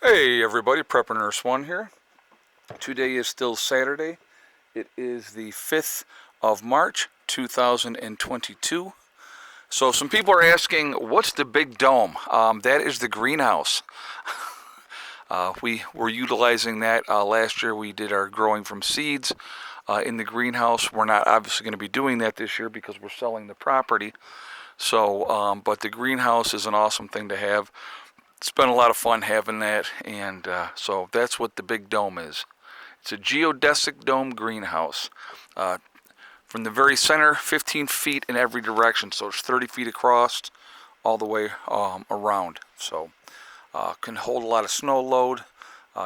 Hey everybody, Prepper Nurse 1 here. Today is still Saturday. It is the 5th of March 2022. So some people are asking, what's the big dome? That is the greenhouse. We were utilizing that last year. We did our growing from seeds in the greenhouse. We're not obviously going to be doing that this year because we're selling the property. So, but the greenhouse is an awesome thing to have. It's been a lot of fun having that, and so that's what the big dome is. It's a geodesic dome greenhouse. From the very center, 15 feet in every direction, so it's 30 feet across all the way around. So can hold a lot of snow load.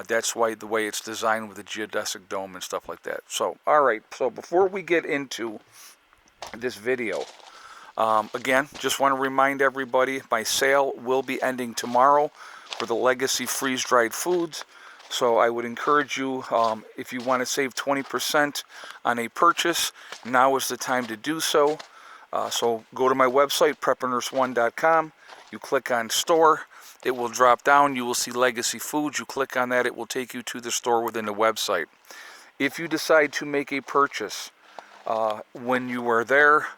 That's why the way it's designed with the geodesic dome and stuff like that. So, all right, so before we get into this video, again, just want to remind everybody, my sale will be ending tomorrow for the Legacy freeze-dried foods. So I would encourage you, if you want to save 20% on a purchase, now is the time to do so. So go to my website, preparedness1.com. You click on store. It will drop down. You will see Legacy Foods. You click on that. It will take you to the store within the website. If you decide to make a purchase when you are there,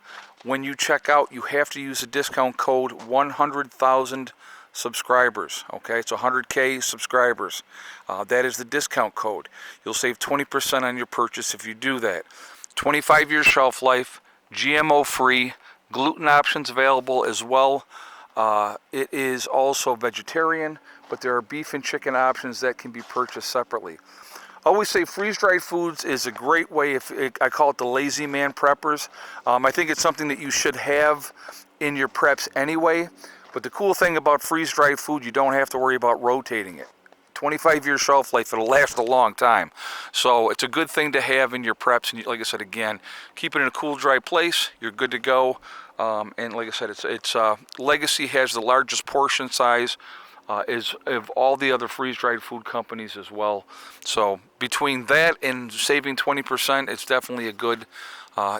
when you check out, you have to use the discount code 100,000 subscribers. Okay, it's 100K subscribers. That is the discount code. You'll save 20% on your purchase if you do that. 25-year shelf life, GMO free, gluten options available as well. It is also vegetarian, but there are beef and chicken options that can be purchased separately. I always say freeze-dried foods is a great way. I call it the lazy man preppers. I think it's something that you should have in your preps anyway. But the cool thing about freeze-dried food, you don't have to worry about rotating it. 25-year shelf life, it'll last a long time. So it's a good thing to have in your preps. And like I said, again, keep it in a cool, dry place. You're good to go. And like I said, it's Legacy has the largest portion size. Is of all the other freeze-dried food companies as well. So between that and saving 20%, it's definitely a good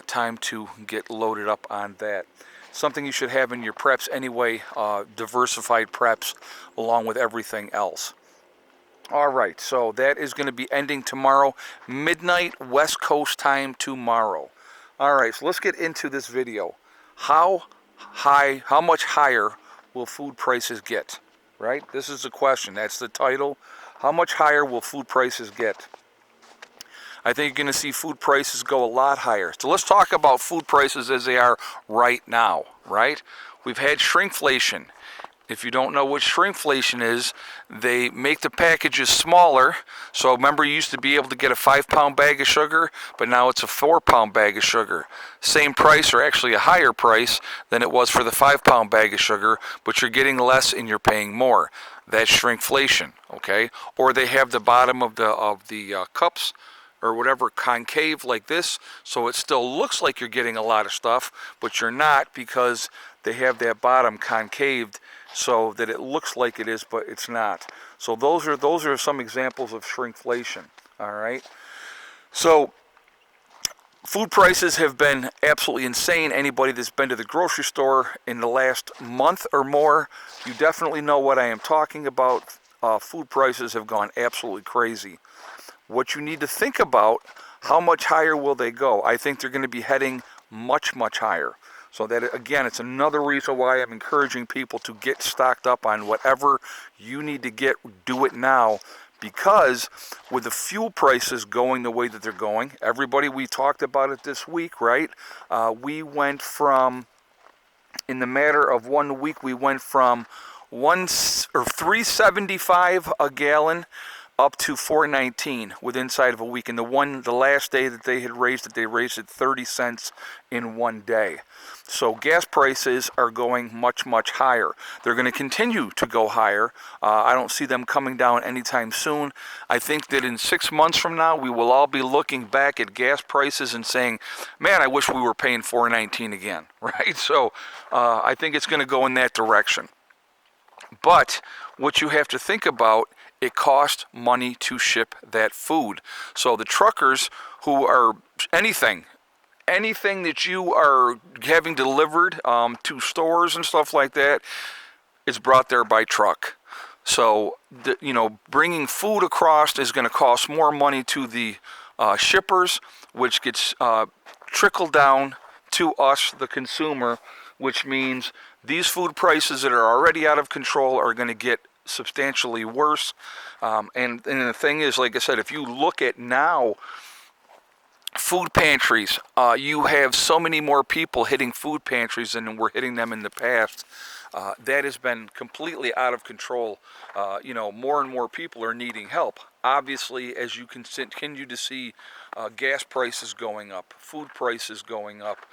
time to get loaded up on that. Something you should have in your preps anyway, diversified preps along with everything else. All right, so that is going to be ending tomorrow, midnight West Coast time tomorrow. All right, so let's get into this video. How much higher will food prices get? Right? This is the question. That's the title. How much higher will food prices get? I think you're going to see food prices go a lot higher. So let's talk about food prices as they are right now, right? We've had shrinkflation. If you don't know what shrinkflation is, they make the packages smaller. So remember, you used to be able to get a 5-pound bag of sugar, but now it's a 4-pound bag of sugar. Same price, or actually a higher price than it was for the 5-pound bag of sugar, but you're getting less and you're paying more. That's shrinkflation, okay? Or they have the bottom of the cups or whatever concave like this, so it still looks like you're getting a lot of stuff, but you're not, because they have that bottom concaved so that it looks like it is, but it's not. So those are some examples of shrinkflation. All right. So food prices have been absolutely insane. Anybody that's been to the grocery store in the last month or more, you definitely know what I am talking about. Food prices have gone absolutely crazy. What you need to think about, how much higher will they go? I think they're going to be heading much, much higher. So that, again, it's another reason why I'm encouraging people to get stocked up on whatever you need to get. Do it now, because with the fuel prices going the way that they're going, everybody, we talked about it this week, right? We went from, in the matter of 1 week, we went from $3.75 a gallon up to $4.19 within inside of a week. And the last day that they had raised it, they raised it 30 cents in 1 day. So gas prices are going much, much higher. They're going to continue to go higher. I don't see them coming down anytime soon. I think that in 6 months from now, we will all be looking back at gas prices and saying, man, I wish we were paying $4.19 again, right? So I think it's going to go in that direction. But what you have to think about, it costs money to ship that food. So the truckers who are anything that you are having delivered to stores and stuff like that is brought there by truck. So, bringing food across is going to cost more money to the shippers, which gets trickled down to us, the consumer, which means these food prices that are already out of control are going to get substantially worse. And the thing is, like I said, if you look at now, food pantries, you have so many more people hitting food pantries than were hitting them in the past. That has been completely out of control. More and more people are needing help. Obviously, as you continue to see gas prices going up, food prices going up,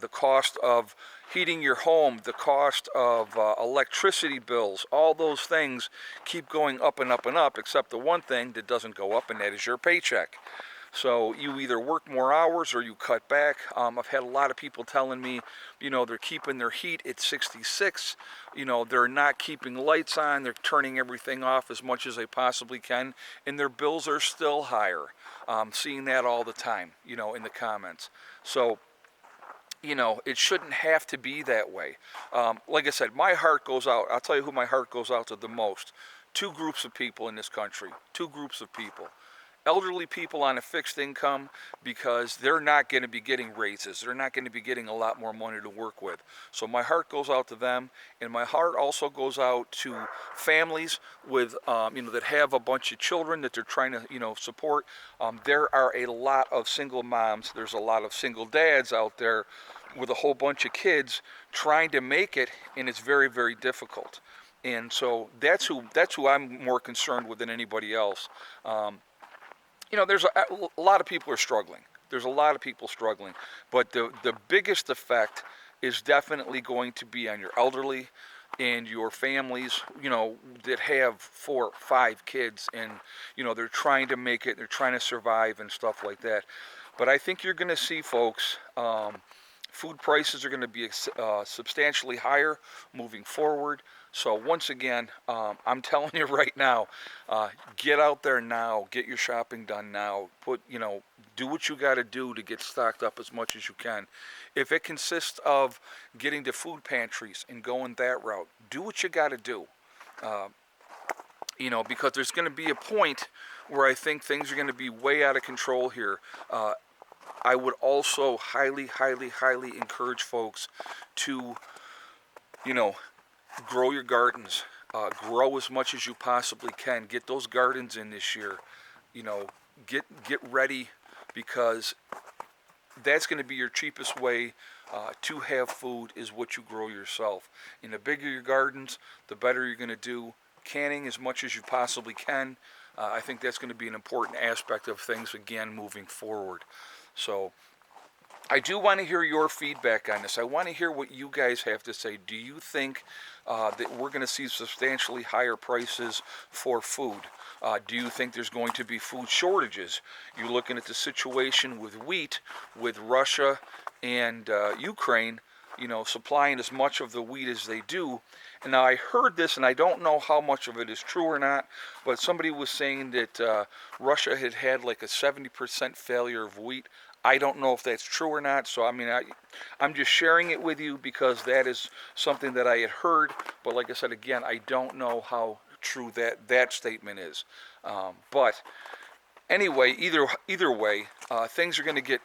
the cost of heating your home, the cost of electricity bills, all those things keep going up and up and up, except the one thing that doesn't go up, and that is your paycheck. So you either work more hours or you cut back. I've had a lot of people telling me, they're keeping their heat at 66. They're not keeping lights on. They're turning everything off as much as they possibly can, and their bills are still higher. Seeing that all the time, in the comments. So, it shouldn't have to be that way. Like I said, my heart goes out. I'll tell you who my heart goes out to the most. Two groups of people in this country. Two groups of people. Elderly people on a fixed income, because they're not going to be getting raises. They're not going to be getting a lot more money to work with. So my heart goes out to them, and my heart also goes out to families with, that have a bunch of children that they're trying to, support. There are a lot of single moms. There's a lot of single dads out there with a whole bunch of kids trying to make it, and it's very, very difficult. And so that's who I'm more concerned with than anybody else. There's a lot of people are struggling. There's a lot of people struggling. But the biggest effect is definitely going to be on your elderly and your families, that have 4 or 5 kids, and, they're trying to make it, they're trying to survive and stuff like that. But I think you're going to see, folks, food prices are going to be substantially higher moving forward. So once again, I'm telling you right now, get out there now, get your shopping done now. Do what you got to do to get stocked up as much as you can. If it consists of getting to food pantries and going that route, do what you got to do. Because there's going to be a point where I think things are going to be way out of control here. I would also highly, highly, highly encourage folks to, grow your gardens. Grow as much as you possibly can. Get those gardens in this year. Get ready, because that's going to be your cheapest way to have food, is what you grow yourself. And the bigger your gardens, the better you're going to do. Canning as much as you possibly can. I think that's going to be an important aspect of things, again, moving forward. So I do want to hear your feedback on this. I want to hear what you guys have to say. Do you think that we're going to see substantially higher prices for food? Do you think there's going to be food shortages? You're looking at the situation with wheat, with Russia and Ukraine, supplying as much of the wheat as they do. And now I heard this, and I don't know how much of it is true or not, but somebody was saying that Russia had like a 70% failure of wheat. I don't know if that's true or not, so I'm just sharing it with you because that is something that I had heard. But like I said, again, I don't know how true that statement is. But anyway, either way, things are going to get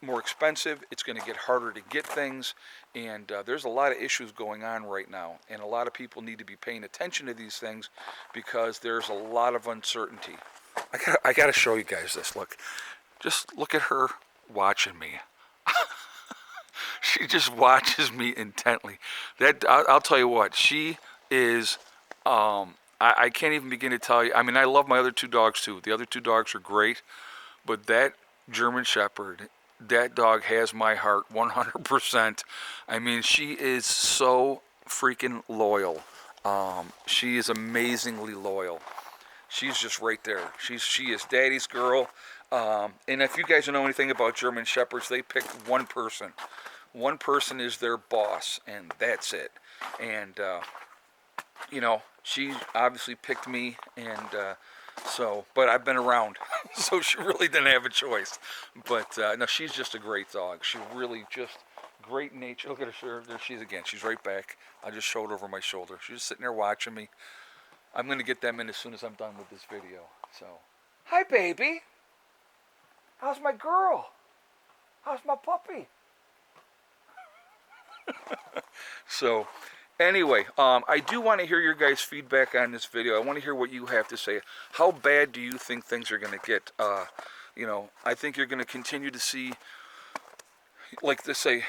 more expensive. It's going to get harder to get things, and there's a lot of issues going on right now, and a lot of people need to be paying attention to these things because there's a lot of uncertainty. I got to show you guys this. Just look at her watching me. She just watches me intently. I'll tell you what, she is. I can't even begin to tell you. I love my other 2 dogs too. The other 2 dogs are great, but that German Shepherd, that dog has my heart 100%. She is so freaking loyal. She is amazingly loyal. She's just right there. She is Daddy's girl. And if you guys know anything about German Shepherds, they pick one person. One person is their boss, and that's it. And, she obviously picked me, and but I've been around, so she really didn't have a choice. But, no, she's just a great dog. She really just great nature. Look at her. There she is again. She's right back. I just showed over my shoulder. She's just sitting there watching me. I'm going to get them in as soon as I'm done with this video. So, hi, baby. How's my girl? How's my puppy? So, anyway, I do want to hear your guys' feedback on this video. I want to hear what you have to say. How bad do you think things are going to get? You know, I think you're going to continue to see, like they say,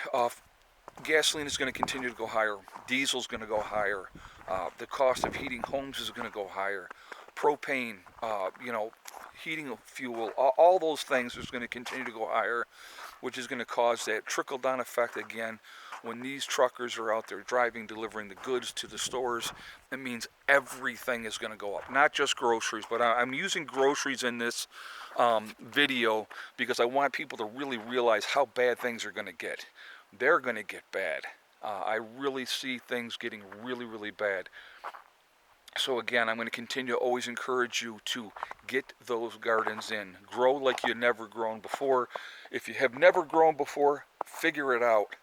gasoline is going to continue to go higher. Diesel's going to go higher. The cost of heating homes is going to go higher. Propane, you know, heating fuel, all those things is going to continue to go higher, which is going to cause that trickle-down effect again. When these truckers are out there driving, delivering the goods to the stores, it means everything is going to go up. Not just groceries, but I'm using groceries in this video because I want people to really realize how bad things are going to get. They're going to get bad. I really see things getting really, really bad. So again, I'm going to continue to always encourage you to get those gardens in. Grow like you've never grown before. If you have never grown before, figure it out.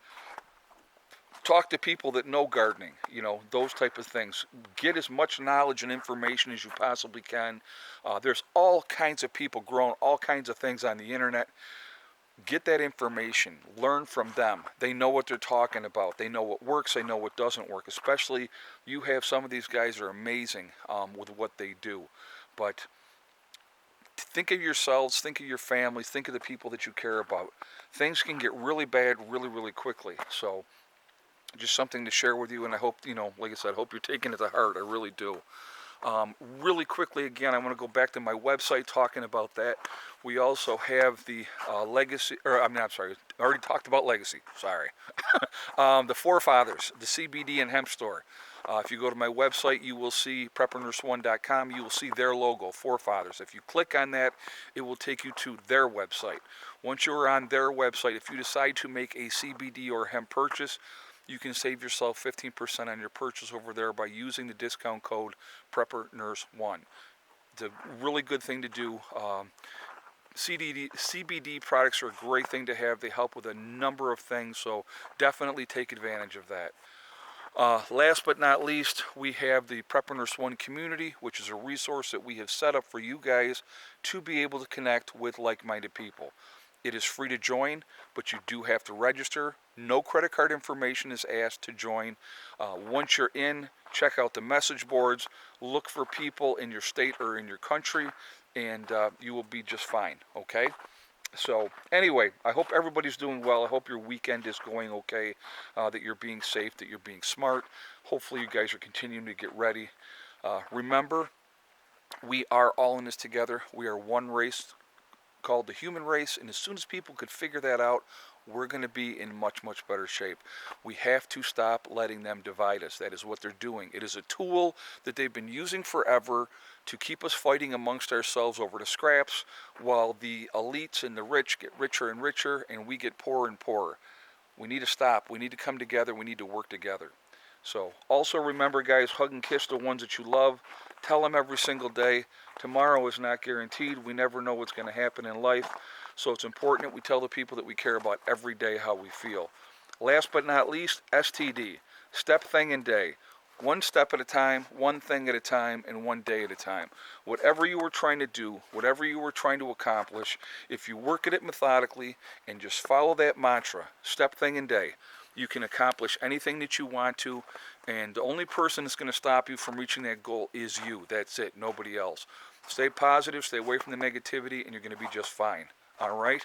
Talk to people that know gardening, you know, those type of things. Get as much knowledge and information as you possibly can. There's all kinds of people growing all kinds of things on the internet. Get that information. Learn from them. They know what they're talking about. They know what works. They know what doesn't work. Especially, you have some of these guys are amazing with what they do. But think of yourselves, think of your families, think of the people that you care about. Things can get really bad really, really quickly. So, just something to share with you, and I hope, you know, like I said, I hope you're taking it to heart. I really do. Really quickly, again, I want to go back to my website talking about that. We also have the Legacy, or I'm sorry, I already talked about Legacy, sorry. The Forefathers, the CBD and hemp store. If you go to my website, you will see preparedness1.com. You will see their logo, Forefathers. If you click on that, it will take you to their website. Once you're on their website, if you decide to make a CBD or hemp purchase, you can save yourself 15% on your purchase over there by using the discount code PrepperNurse1. It's a really good thing to do. CBD products are a great thing to have. They help with a number of things, so definitely take advantage of that. Last but not least, we have the Prepper Nurse 1 community, which is a resource that we have set up for you guys to be able to connect with like-minded people. It is free to join, but you do have to register. No credit card information is asked to join. Once you're in, check out the message boards, look for people in your state or in your country, and you will be just fine, okay? So anyway, I hope everybody's doing well. I hope your weekend is going okay, that you're being safe, that you're being smart. Hopefully you guys are continuing to get ready. Remember, we are all in this together. We are one race called the human race, and as soon as people could figure that out, we're going to be in much, much better shape. We have to stop letting them divide us. That is what they're doing. It is a tool that they've been using forever to keep us fighting amongst ourselves over the scraps, while the elites and the rich get richer and richer, and we get poorer and poorer. We need to stop. We need to come together. We need to work together. So also remember, guys, hug and kiss the ones that you love. Tell them every single day. Tomorrow is not guaranteed. We never know what's going to happen in life. So it's important that we tell the people that we care about every day how we feel. Last but not least, STD. Step, thing, and day. One step at a time, one thing at a time, and one day at a time. Whatever you were trying to do, whatever you were trying to accomplish, if you work at it methodically and just follow that mantra, step, thing, and day, you can accomplish anything that you want to, and the only person that's going to stop you from reaching that goal is you. That's it, nobody else. Stay positive, stay away from the negativity, and you're going to be just fine. All right?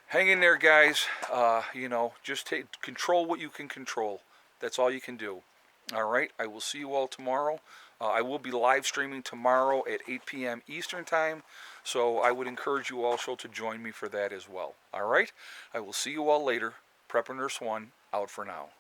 Hang in there, guys. You know, just control what you can control. That's all you can do. All right? I will see you all tomorrow. I will be live streaming tomorrow at 8 p.m. Eastern Time, so I would encourage you also to join me for that as well. All right? I will see you all later. Prepper Nurse 1, out for now.